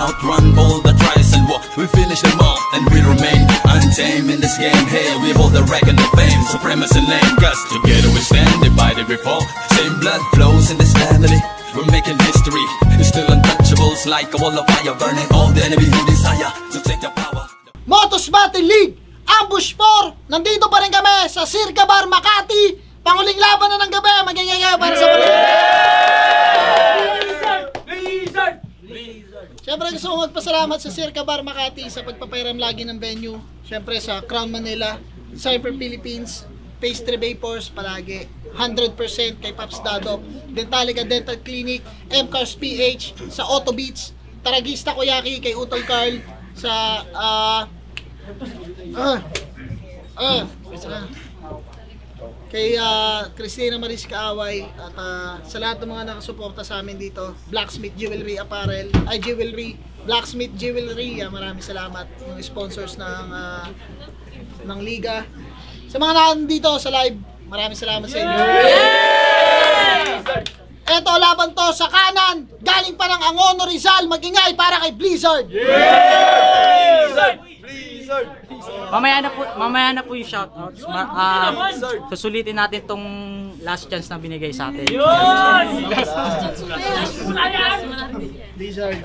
outrun all the tries and war. We finish them all and we remain untamed in this game. Hey, we hold the record of fame, supremacy lane. Cause together we stand, divided we fall. Same blood flows in this family. We're making history. It's still untouchables like a wall of fire, burning all the enemy who desire to take the power. Motos Battle League Ambush 4. Nandito pa rin kami sa Circa Bar Makati. Panguling laban na ng gabi. Magiging para sa Siyempre gusto ko magpasalamat sa Circa Bar Makati sa pagpapairam lagi ng venue. Siyempre sa Crown Manila, Cypher Philippines, Pastry Vapors palagi, 100% kay Paps Dadop, Dentalica Dental Clinic, MCARS PH, sa Auto Beats, Taragista Kuyaki kay Utol Carl, sa kay Christina Maris Kaaway, at sa lahat ng mga nakasuporta sa amin dito, Blacksmith Jewelry Apparel, Blacksmith Jewelry, maraming salamat mga sponsors ng liga. Sa mga nandito sa live, maraming salamat sa inyo. Eto, laban to sa kanan, galing pa ng Angono Rizal, magingay para kay Blizzard. Mamaya na po yung shoutouts. Susulitin natin tong last chance na binigay sa atin. Blizzard.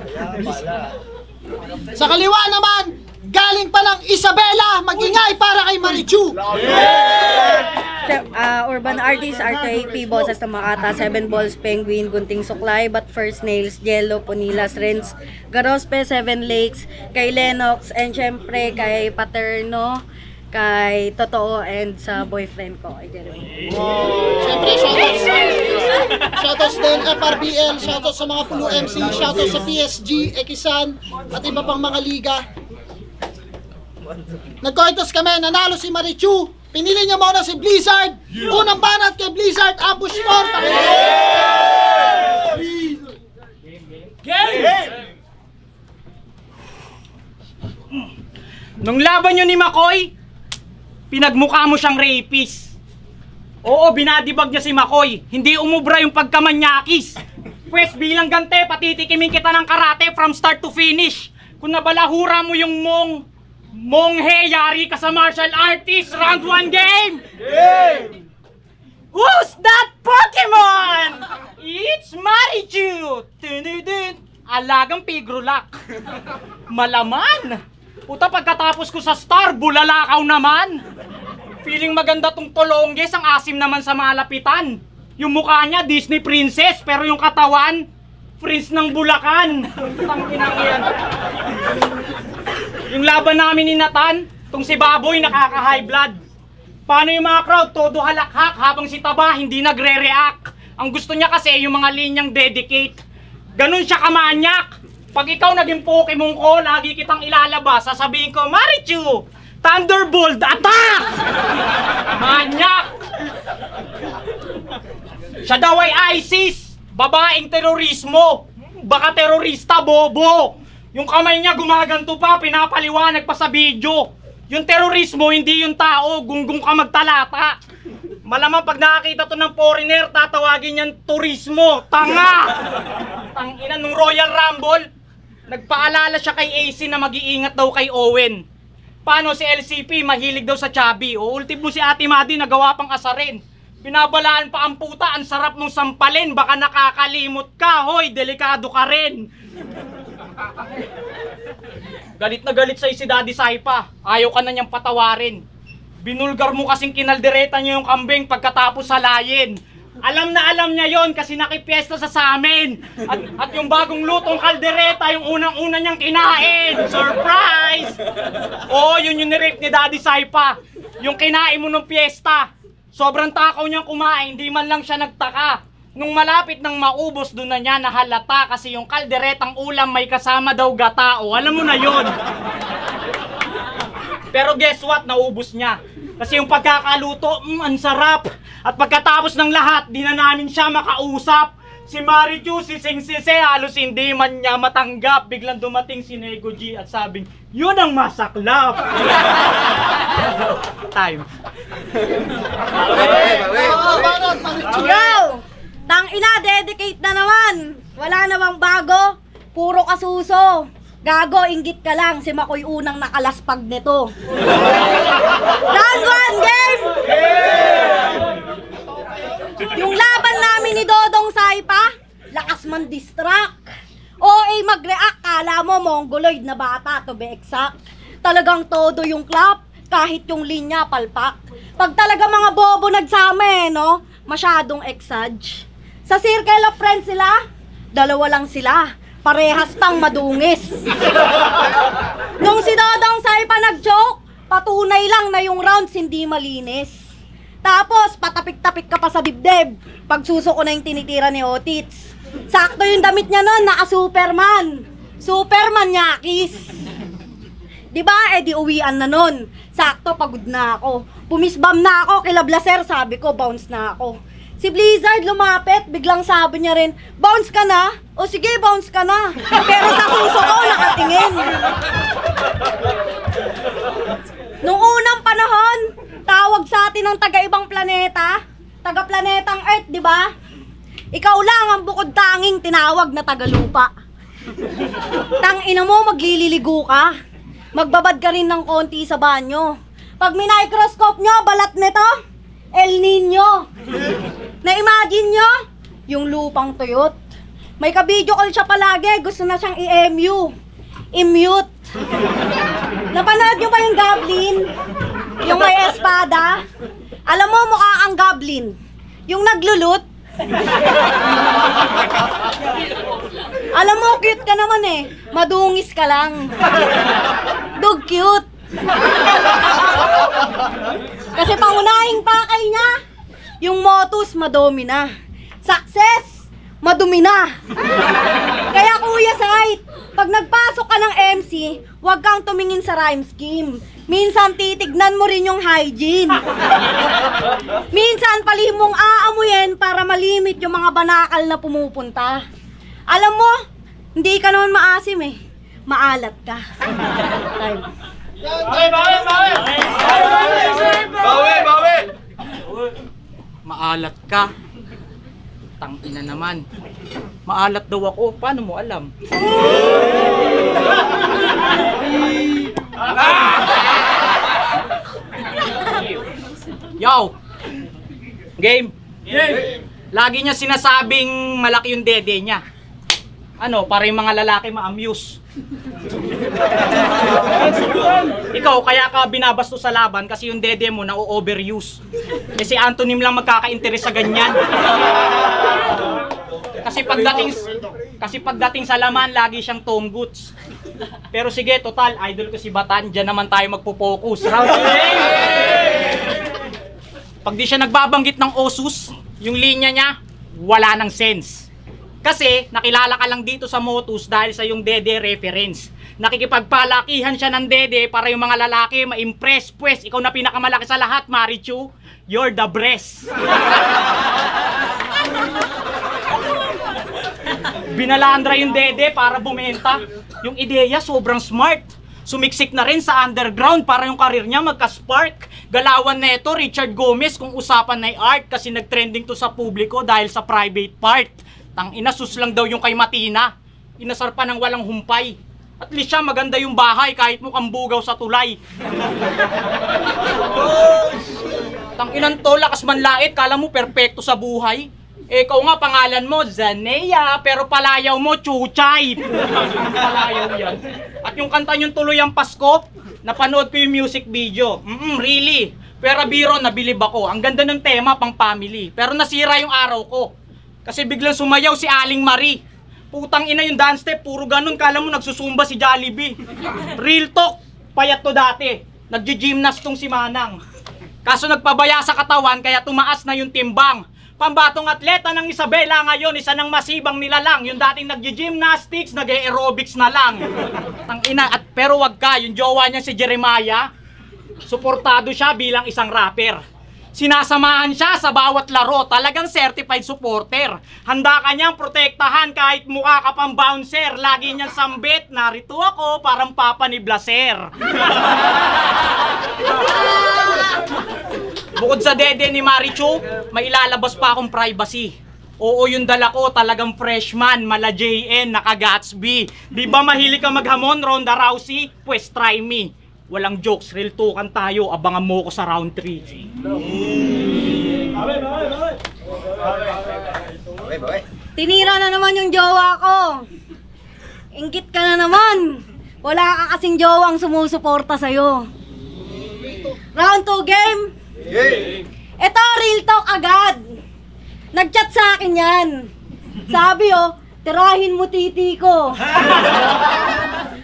Sa kaliwa naman, galing pa ng Isabela, magingay para kay Marichu. Urban Artist, RTAP, Boses na Makata, 7 Balls, Penguin, Gunting Suklay, But First Nails, Jello, Punilas, Rents, Garospe, 7 Lakes, kay Lennox, and syempre kay Paterno, kay Totoo, and sa boyfriend ko, kay Jeremy. Syempre, shoutouts din, FRBL, shoutouts sa mga Pulo MC, shoutouts sa PSG, Ekisan, at iba pang mga liga. Nagkoitos kami, nanalo si Marichu. Pinili niya muna si Blizzard. Unang banat kay Blizzard, Ambush 4. Nung laban nyo ni McCoy, pinagmukha mo siyang rapist. Oo, binadibag niya si McCoy. Hindi umubra yung pagkamanyakis. Pwes bilang gante, patitikimin kita ng karate from start to finish. Kung nabalahura mo yung Monghe, yari ka sa martial artist. Round 1 game! Who's that Pokemon? It's Marichu! Alagang Pigrulak. Malaman! Puta, pagkatapos ko sa Star, bulalakaw naman. Feeling maganda tong Tolongges, ang asim naman sa malapitan. Yung mukha niya, Disney princess, pero yung katawan, Prince ng Bulacan. Tangkinang yan. Yung laban namin ni Nathan, tong si Baboy nakaka-high blood. Paano yung mga crowd? Todo halakhak habang si Taba hindi nagre-react. Ang gusto niya kasi yung mga linyang dedicate. Ganun siya kamanyak. Pag ikaw naging Pokemon ko, lagi kitang ilalabas, sasabihin ko, Marichu, Thunderbolt, attack! Manyak! Siya daw ay ISIS, babaeng terorismo. Baka terorista, bobo. Yung kamay niya gumaganto pa, pinapaliwanag pa sa video. Yung terorismo, hindi yung tao, gunggong ka magtalata. Malamang pag nakakita to ng foreigner, tatawagin niyan turismo. Tanga! Tangina, nung Royal Rumble, nagpaalala siya kay AC na mag-iingat daw kay Owen. Paano si LCP, mahilig daw sa chubby. O ultimo si Ate Madi, nagawa pang asarin. Pinabalaan pa ang puta, ang sarap mong sampalin. Baka nakakalimot ka, hoy, delikado ka rin. Galit na galit sa'yo si Daddy Saipa. Ayaw ka na niyang patawarin. Binulgar mo kasing kinaldereta niyo yung kambing pagkatapos salayin. Alam na alam niya yon kasi nakipiesta sa amin. At yung bagong lutong kaldereta, yung unang-una niyang kinain. Surprise! Oo, yun yung nirape ni Daddy Saipa. Yung kinain mo nung piyesta. Sobrang takaw niyang kumain, di man lang siya nagtaka. Nung malapit nang maubos, doon na niya nahalata kasi yung kalderetang ulam may kasama daw gatao. Alam mo na yon. Pero guess what? Naubos niya. Kasi yung pagkakaluto, ang sarap. At pagkatapos ng lahat, di na namin siya makausap. Si Marichu, si Sing Sise, halos hindi man niya matanggap. Biglang dumating si Nego G at sabing, yun ang masaklap. Time. Go! Tang ina, dedicate na naman. Wala namang bago. Puro kasuso. Gago, inggit ka lang, si Makoy unang nakalaspag nito. Round 1, game! Yung laban namin ni Dodong Saipa, lakas man distract. OA mag-react, kala mo mongoloid na bata, to be exact. Talagang todo yung clap, kahit yung linya palpak. Pag talaga mga bobo nagsama no? Masyadong exage. Sa circle of friends sila, dalawa lang sila. Parehas pang madungis. Nung si Dodong Saipa nag-joke, patunay lang na yung rounds hindi malinis. Tapos, patapik-tapik ka pa sa dibdib. Pagsuso ko na yung tinitira ni Otits. Sakto yung damit niya nun, naka-Superman. Superman yakis. Diba, di uwian na nun. Sakto, pagod na ako. Pumisbam na ako, kila Blaser, sabi ko, bounce na ako. Si Blizzard lumapit, biglang sabi niya rin, bounce ka na? O sige, bounce ka na. Pero sa suso ko, nakatingin. Nung unang panahon, tawag sa atin ng taga-ibang planeta, taga-planetang Earth, di ba? Ikaw lang ang bukod tanging tinawag na taga-lupa. Tangina mo, maglililigo ka. Magbabad ka rin ng konti sa banyo. Pag minicroscope nyo, balat nito, El Nino. Na-imagine nyo? Yung lupang tuyot. May ka-video call siya palagi, gusto na siyang i-MU. I-mute. Napanood nyo ba yung Goblin? Yung may espada? Alam mo, mukha ang Goblin. Yung naglulut. Alam mo, cute ka naman eh. Madungis ka lang. Dog cute. Kasi pangunahing pakay niya, yung Motus madumi na. Success, madumi na. Kaya Kuya Sight, pag nagpasok ka ng MC, huwag kang tumingin sa rhyme scheme. Minsan titignan mo rin yung hygiene. Minsan palihim mong aamuyin para malimit yung mga banakal na pumupunta. Alam mo, hindi ka naman maasim eh. Maalat ka. Time. Bawi! Maalat ka. Tangina naman. Maalat daw ako. Paano mo alam? Yo! Game! Lagi niya sinasabing malaki yung dede niya. Ano, para yung mga lalaki ma-amuse. Ikaw, kaya ka binabasto sa laban kasi yung dede mo na-overuse. Eh si Antonym lang magkaka-interes sa ganyan. Kasi pagdating sa laman, lagi siyang Tom Goods. Pero sige, total, idol ko si Batan, dyan naman tayo magpo-focus. Pag di siya nagbabanggit ng Osus, yung linya niya, wala nang sense. Kasi nakilala ka lang dito sa Motus dahil sa yung dede reference. Nakikipagpalakihan siya ng dede para yung mga lalaki ma-impress. Pues, ikaw na pinakamalaki sa lahat, Marichu. You're the breast. Binalandra yung dede para bumenta. Yung ideya sobrang smart. Sumiksik na rin sa underground para yung karir niya magka-spark. Galawan neto, Richard Gomez, kung usapan na art kasi nag-trending to sa publiko dahil sa private part. Tang-ina, sus lang daw yung kay Matina. Inasar pa ng walang humpay. At least siya maganda yung bahay kahit mukhang bugaw sa tulay. Tang-inan to, lakas manlait, kala mo perpekto sa buhay. Eh, ikaw nga, pangalan mo, Zanea, pero palayaw mo, Chuchay. Palayaw yan. At yung kanta yung Tuloy ang Pasko, napanood ko yung music video. Really? Pero biro, nabilib ako. Ang ganda ng tema, pang family. Pero nasira yung araw ko. Kasi biglang sumayaw si Aling Marie. Putang ina yung dance step, puro ganun, kala mo nagsusumba si Jollibee. Real talk, payat to dati. Nagji-gymnast tong si Manang. Kaso nagpabaya sa katawan, kaya tumaas na yung timbang. Pambatong atleta ng Isabela ngayon, isa ng masibang nilalang. Yung dating nagji-gymnastics, nag-aerobics na lang. Tangina, at pero wag ka, yung jowa niya si Jeremiah, suportado siya bilang isang rapper. Sinasamahan siya sa bawat laro, talagang certified supporter. Handa ka niyang protektahan kahit mukha ka pang bouncer. Lagi niyang sambit, narito ako, parang papa ni Blaser. Bukod sa dede ni Marichu, may ilalabas pa akong privacy. Oo, yung dala ko talagang freshman, mala JN, naka Gatsby. Di ba mahilig ka maghamon, Ronda Rousey? Pues try me. Walang jokes, real talkan tayo. Abangan mo ko sa round 3. Tinira na naman yung jowa ko. Inggit ka na naman. Wala ka kasing jowang sumusuporta sa'yo. Round 2 game. Ito, real talk agad. Nag-chat sa akin yan. Sabi tirahin mo titi ko.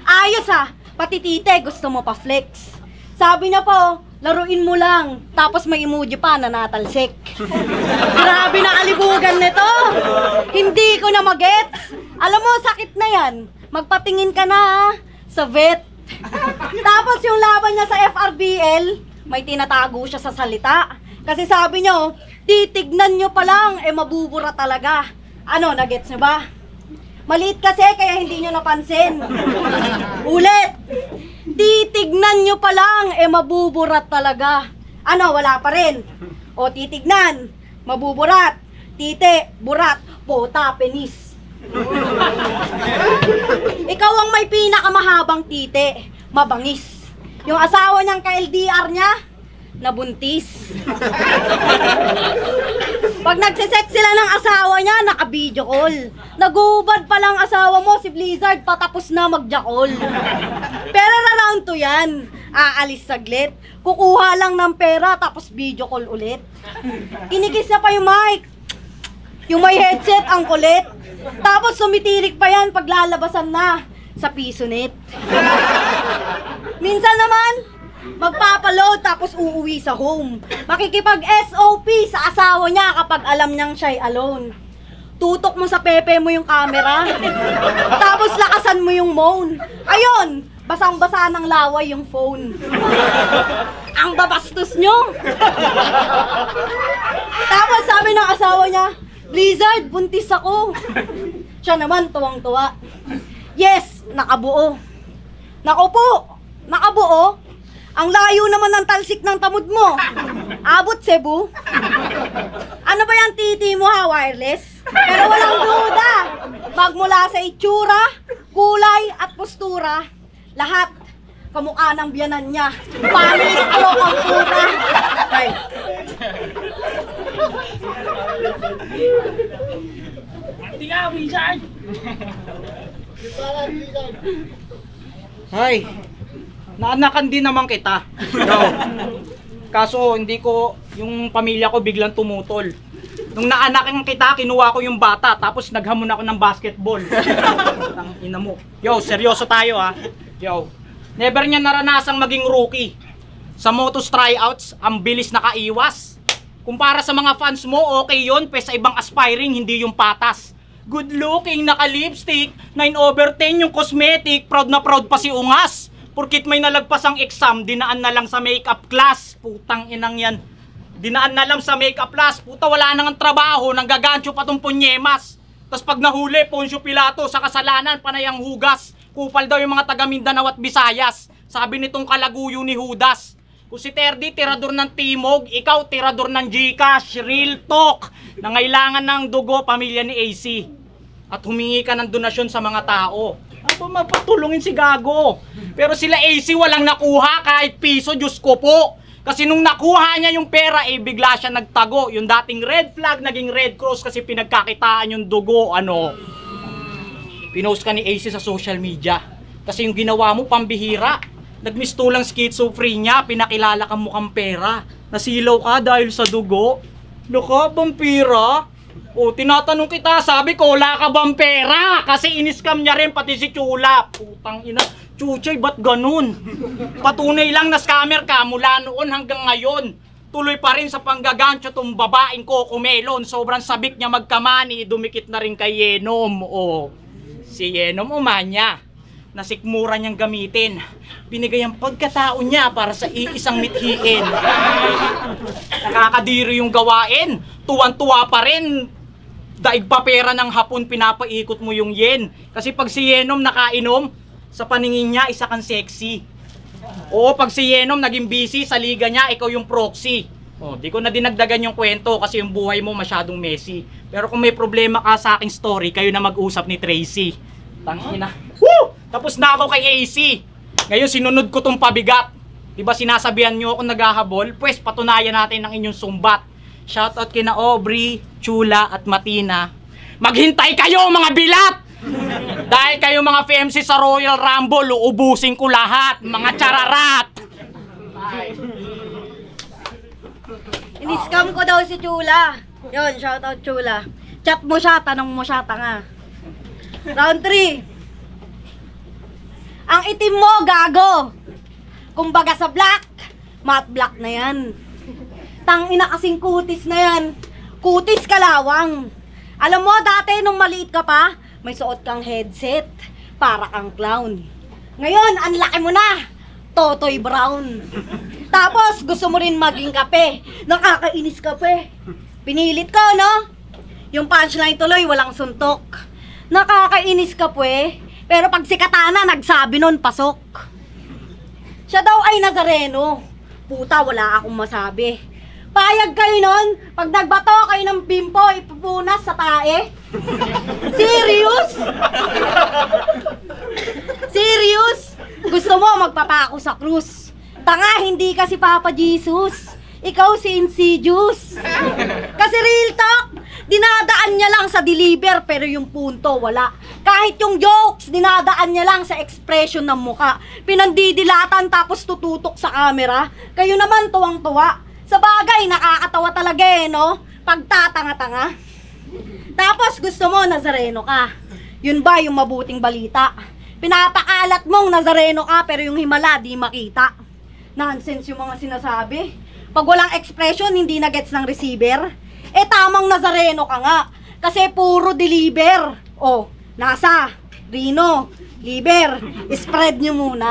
Ayos pati tite gusto mo pa flex. Sabi niya po, laruin mo lang. Tapos may emoji pa na natalsik. Grabe na kalibugan nito. Hindi ko na magets. Alam mo, sakit na yan. Magpatingin ka na sa vet. Tapos yung laban niya sa FRBL, may tinatago siya sa salita. Kasi sabi niya, titignan nyo pa lang, mabubura talaga. Ano, nagets nyo ba? Maliit kasi, kaya hindi nyo napansin. Ulit! Titignan nyo pa lang, mabuburat talaga. Ano, wala pa rin. O, titignan, mabuburat. Tite, burat, pota, penis. Ikaw ang may pinakamahabang tite, mabangis. Yung asawa niyang ka-LDR niya, nabuntis. Pag nagsisex sila ng asawa niya, naka-video call. Nagubad pa lang asawa mo, si Blizzard, patapos na mag-jackal. Pero na round 2 yan. Aalis saglit. Kukuha lang ng pera, tapos video call ulit. Kinikis na pa yung mic. Yung may headset, ang kulit. Tapos sumitirik pa yan pag lalabasan na sa PisoNet. Minsan naman, magpapaload tapos uuwi sa home. Makikipag-SOP sa asawa niya kapag alam niyang siya'y alone. Tutok mo sa pepe mo yung camera. Tapos lakasan mo yung moan. Ayun, basang-basa ng laway yung phone. Ang babastos nyo. Tapos sabi ng asawa niya, Blizzard, buntis ako. Siya naman, tuwang-tuwa. Yes, nakabuo. Naku po, nakabuo. Ang layo naman ng talsik ng tamod mo. Abot Cebu. Ano ba yung titi mo wireless? Pero walang duda. Magmula sa itsura, kulay at postura, lahat kamukha ng biyanan niya. Family stroke ang puta. Ay. Hindi ka, Blizzard! Ay, Naanakan din naman kita. No. Kaso hindi ko, yung pamilya ko biglang tumutol. Nung naanakan kita, kinuha ko yung bata, tapos naghamon ako ng basketball. Tang ina mo. Yo, seryoso tayo ha. Yo, never niya naranasang maging rookie. Sa Motos tryouts, ang bilis nakaiwas. Kumpara sa mga fans mo, okay yun, pero sa ibang aspiring, hindi yung patas. Good looking, naka-lipstick, 9/10 yung cosmetic, proud na proud pa si Ungas. Porkit may nalagpas ang exam, dinaan na lang sa makeup class. Putang inang yan. Dinaan na lang sa makeup class. Puta, wala nang trabaho, nanggagancho pa tong punyemas. Tapos pag nahuli, Poncio Pilato, sa kasalanan, panayang hugas. Kupal daw yung mga taga Mindanao at Visayas. Sabi nitong kalaguyo ni Judas. Kung si Terdy, tirador ng Timog, ikaw, tirador ng Gcash. Real talk. Nangailangan ng dugo, pamilya ni AC. At humingi ka ng donasyon sa mga tao. Aba, mapatulungin si Gago. Pero sila AC walang nakuha kahit piso, Diyos ko po. Kasi nung nakuha niya yung pera, bigla siya nagtago. Yung dating red flag, naging red cross kasi pinagkakitaan yung dugo. Ano? Pinost ka ni AC sa social media. Kasi yung ginawa mo, pambihira. Nagmistulang schizophrenia, pinakilala kang mukhang pera. Nasilaw ka dahil sa dugo. Laka, vampira? O, tinatanong kita, sabi ko, wala ka bang pera? Kasi in-scam niya rin pati si Chula. Putang ina, Chuchay, ba't ganun? Patunay lang na scammer ka mula noon hanggang ngayon. Tuloy pa rin sa panggagancho tong babaeng Cocomelon. Sobrang sabik niya magkamani, dumikit na rin kay Yenom. O, si Yenom umanya. Nasikmura niyang gamitin. Binigay ang pagkatao niya para sa iisang mithiin. Nakakadiri yung gawain. Tuwan-tuwa pa rin. Daig pa pera ng hapon, pinapaikot mo yung yen. Kasi pag si Yenom nakainom, sa paningin niya, isa kang sexy. Oo, pag si Yenom naging busy sa liga niya, ikaw yung proxy. Oh, di ko na dinagdagan yung kwento kasi yung buhay mo masyadong messy. Pero kung may problema ka sa aking story, kayo na mag-usap ni Tracy. Tangina. Woo! Tapos na ako kay AC. Ngayon sinunod ko tong pabigat. Diba sinasabihan nyo ako naghahabol? Pwes patunayan natin ang inyong sumbat. Shoutout kina Aubrey, Chula at Matina. Maghintay kayo mga bilat! Dahil kayo mga FMC sa Royal Rumble, uubusin ko lahat, mga chararat! Ini-scam ko daw si Chula. Yun, shoutout Chula. Chat mo siya, tanong mo siya, tanga. Round 3. Ang itim mo, gago. Kumbaga sa black, matte black na yan. Tangina kasing kutis na yan. Kutis kalawang. Alam mo, dati nung maliit ka pa, may suot kang headset. Para kang clown. Ngayon, ang laki mo na. Totoy Brown. Tapos, gusto mo rin maging kape. Nakakainis kape. Pinilit ko, no? Yung punchline tuloy, walang suntok. Nakakainis kape. Pero pag si Katana, nagsabi nun, pasok. Siya daw ay Nazareno. Puta, wala akong masabi. Payag kayo nun, pag nagbato kayo ng bimpo, ipupunas sa tae. Serious? Serious? Gusto mo magpapako sa krus. Tanga, hindi ka si Papa Jesus. Ikaw si Insidious. Kasi real talk, dinadaan niya lang sa deliver pero yung punto wala. Kahit yung jokes, dinadaan niya lang sa expression ng muka. Pinandidilatan tapos tututok sa camera. Kayo naman tuwang-tuwa. Sa bagay, nakakatawa talaga eh, no? Pagtatanga-tanga. Tapos gusto mo, Nazareno ka. Yun ba yung mabuting balita? Pinapakalat mong Nazareno ka pero yung himala di makita. Nonsense yung mga sinasabi. Pag walang expression, hindi na gets ng receiver. Eh tamang Nazareno ka nga. Kasi puro deliver. Oh, nasa, Rino, liver, spread nyo muna.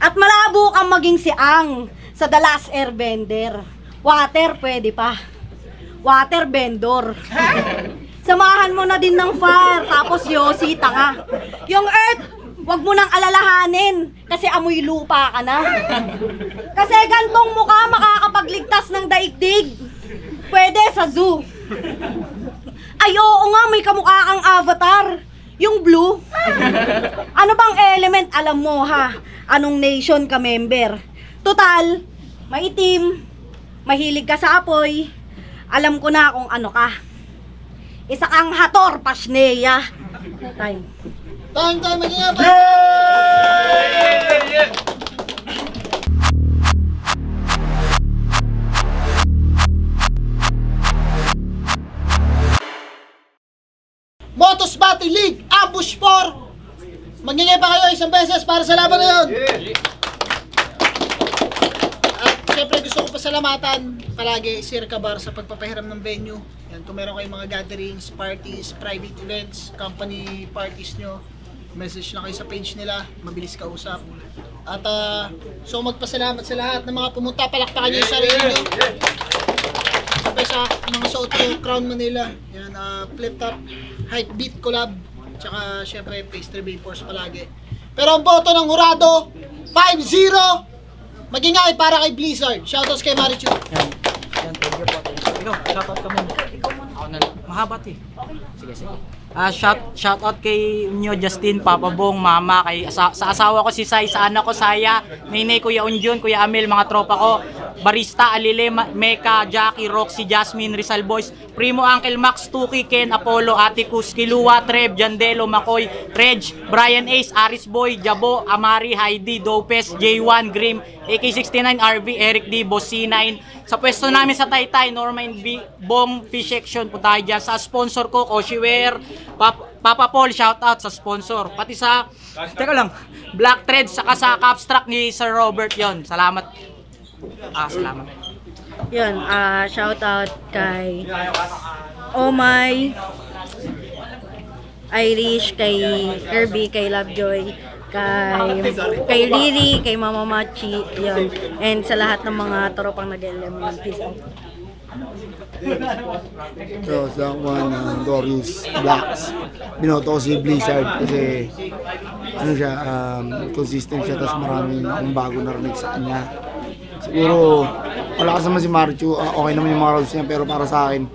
At malabo kang maging si Ang sa The Last Airbender. Water, pwede pa. Water vendor. Samahan mo na din ng fire, tapos Yossi, tanga. Yung earth, wag mo nang alalahanin, kasi amoy lupa ka na. Kasi gantong mukha makakapagligtas ng daigdig. Pwede sa zoo. Ay, oo nga, may kamukha kang avatar. Yung blue. Ano bang element, alam mo ha? Anong nation ka member? Total, maitim, mahilig ka sa apoy. Alam ko na kung ano ka. Isa kang Hathor Pasneya. Time. Time, maging nga pa. Motos Battle League, Ambush 4. Magingay pa kayo isang beses para sa laban na yun. At syempre gusto ko pasalamatan palagi Sir Kabar sa pagpapahiram ng venue. Yan, kung meron kayong mga gatherings, parties, private events, company parties nyo, message na kayo sa page nila, mabilis kausap. At so magpasalamat sa lahat ng mga pumunta, palakpakan nyo yung sarili nyo. Sabay sa mga suot ko, Crown Manila, yan, Flip Top, Hype Beat Collab, tsaka syempre Pastry Vapors palagi. Pero ang boto ng hurado, 5-0, magingay para kay Blizzard. Shoutouts kay Marichu. Yan, thank you po. Ikaw, shoutout ka muna. Ako na lang. Mahaba ito eh. Sige, sige. Shoutout kay Nyo Justin, Papa Bong, Mama, kay sa asawa ko si Sai, sa anak ko Saya, Ninay, Kuya Unjun, Kuya Amel, mga tropa ko, Barista, Alile, Meka, Jackie, Roxy, Jasmine, Rizal Boys, Primo, Uncle Max, Tuki, Ken, Apollo, Atticus, Kilua, Trev, Jandelo, Makoy, Reg, Brian Ace, Aris Boy, Jabo, Amari, Heidi, Dopes, J1, Grim, AK69, RV, Eric D, Boss C9. Sa pwesto namin sa Taytay, Norman B, Bong Fish Section, punta kayo dyan. Sa sponsor ko, Koshiwear, Papa Paul, shoutout sa sponsor. Pati sa, teka lang, Black Threads, saka sa Capstrack ni Sir Robert yon. Salamat. Salamat. Yun, shoutout kay Omay, Irish, kay Kirby, kay Lovejoy, kay Riri, kay Mama Machi, yun. And sa lahat ng mga tropang nag-LM. Peace out. So, sa one, Doris Blacks, binoto ko si Blizzard kasi ano siya, consistent siya, tapos marami akong bago narinig sa kanya. Siguro malakas naman si Marichu, okay naman yung mga rounds niya, pero para sa akin,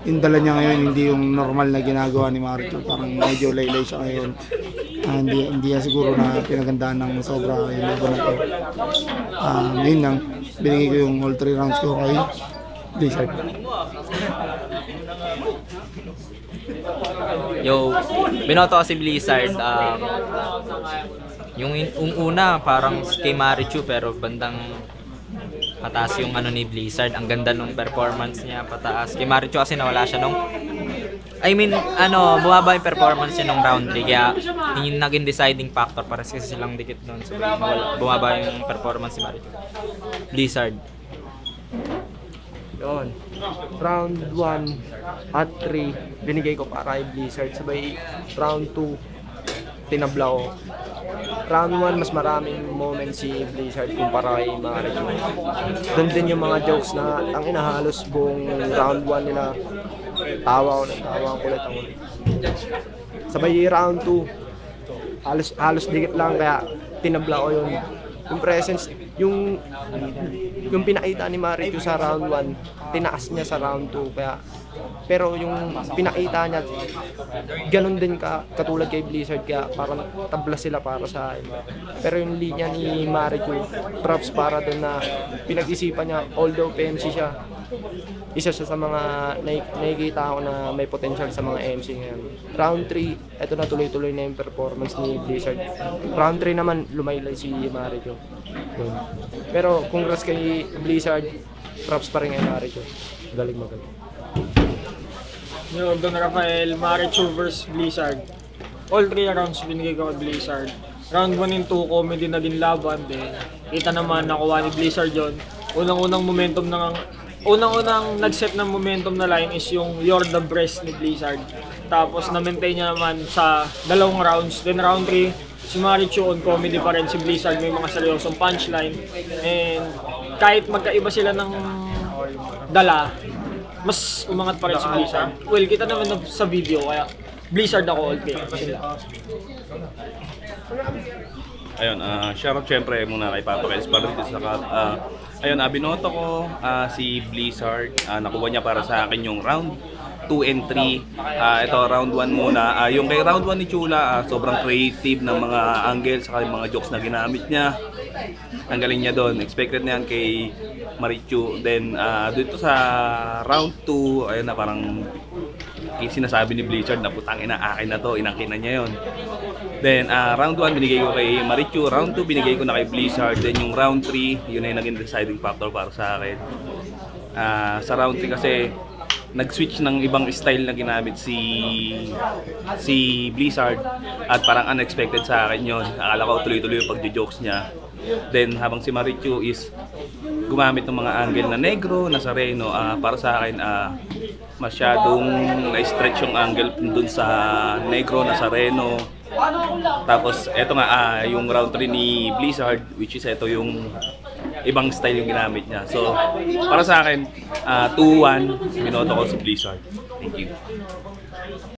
yung dala niya ngayon, hindi yung normal na ginagawa ni Marichu. Parang medyo laylay siya ngayon. Hindi niya siguro na pinagandaan ng sobra yung level na to. Ngayon lang, binigay ko yung all 3 rounds ko kay Blizzard. Yo, binoto ko si Blizzard. Yung una parang kay Marichu pero bandang pataas yung ano ni Blizzard. Ang ganda nung performance niya, pataas. Kay Marichu kasi nawala siya nung bumaba yung performance niya nung round 3 kaya yung naging deciding factor para kasi silang dikit nun. So bumaba yung performance ni Marichu. Blizzard. Yun. Round 1 at 3, binigay ko para kay Blizzard. Sabay round 2, tinabla ko. Round 1, mas maraming moments si Blizzard kumpara kay Marichu. Doon din yung mga jokes na ang inahalos buong round 1 nila. Tawa ko ulit ako. Sabay round 2, halos dikit lang kaya tinabla ko yun. Yung presence, yung pinakita ni Marichu sa round 1, tinaas niya sa round 2 kaya pero yung pinakita niya ganun din katulad kay Blizzard kaya parang tabla sila para sa akin. Pero yung linya ni Marichu, props para doon na pinag-isipan niya although PMC siya. Isa siya sa mga nakikita ko na may potential sa mga MC ngayon. Round 3, eto na tuloy-tuloy na yung performance ni Blizzard. Round 3 naman, lumaylay si Marichu. Pero congrats kay Blizzard, props pa rin kay Marichu. Galing magaling. Yo, Don Rafael, Marichu vs Blizzard. All 3 rounds binigay ko kay Blizzard. Round 1 and 2, comedy naging laban din. Kita naman nakuha ni Blizzard yun. Unang-unang nag-set ng momentum na line is yung You're the Breast ni Blizzard. Tapos na-maintain niya naman sa 2 rounds. Then round 3, si Marichu on comedy pa rin, si Blizzard may mga seryosong punchline. And kahit magkaiba sila ng dala, mas umangat pa rin si Blizzard. Well, kita naman sa video, kaya Blizzard ako all pick sila. Ayun, shoutout syempre muna kay Papa Kels para dito sa ayun, binoto ko si Blizzard. Nakuha niya para sa akin yung round 2 and 3. Ito round 1 muna. Yung kay round 1 ni Chula, sobrang creative ng mga angles saka yung mga jokes na ginamit niya. Ang galing niya doon. Expected na yan kay Marichu. Then dito sa round 2, ayun na parang sinasabi ni Blizzard na putang ina, akin na to, inangkin na niya yun. Then round 1 binigay ko kay Marichu, round 2 binigay ko na kay Blizzard. Then yung round 3, yun na yung naging deciding factor para sa akin. Sa round 3 kasi nag-switch ng ibang style na ginamit si Blizzard at parang unexpected sa akin yun. Akala ko tuloy-tuloy yung pagjo-jokes niya. Then habang si Marichu is gumamit ng mga angle na negro, na sareno, para sa akin masyadong na-stretch yung angle dun sa negro, na sareno. Tapos eto nga yung round 3 ni Blizzard, which is eto yung ibang style yung ginamit niya. So para sa akin 2-1 binoto ko si Blizzard. Thank you.